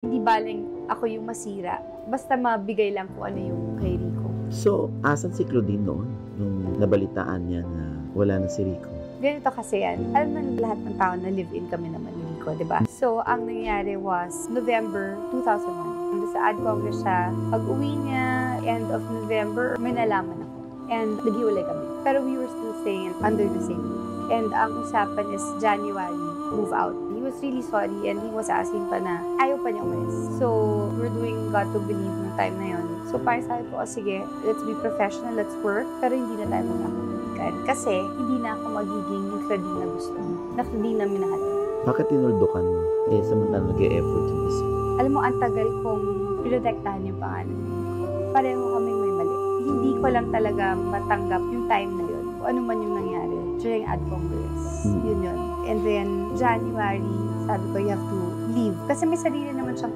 Hindi baling ako yung masira, basta mabigay lang kung ano yung kay Rico. So, asan si Claudine noon? Nung nabalitaan niya na wala na si Rico? Ganito kasi yan, alam naman lahat ng tao na live-in kami naman ni Rico, di ba? So, ang nangyari was November 2001. Nandun sa Ad Congress siya, pag-uwi niya, end of November, may nalaman ako. And naghiwalay kami. Pero we were still staying under the same roof. And ang usapan is January, move out. He was really sorry and he was asking pa na ayaw pa niya umalis. So, we're doing God to Believe ng time na yon. So, parang sabi ko, sige, let's be professional, let's work, pero hindi na tayo magkakabalikan. Kasi, hindi na ako magiging yung Claudine na gusto mo, na Claudine na minahal. Bakit tinuldukan mo? Samantala nag-e-effort yung isa. Alam mo, ang tagal kong protektahan yung pangalan ko. Pareho kami may mali. Hindi ko lang talaga matanggap yung time na yun. Kung ano man yung nangyari during Ad Congress. Yun. And then, January, sabi ko, you have to leave. Kasi may sarili naman siyang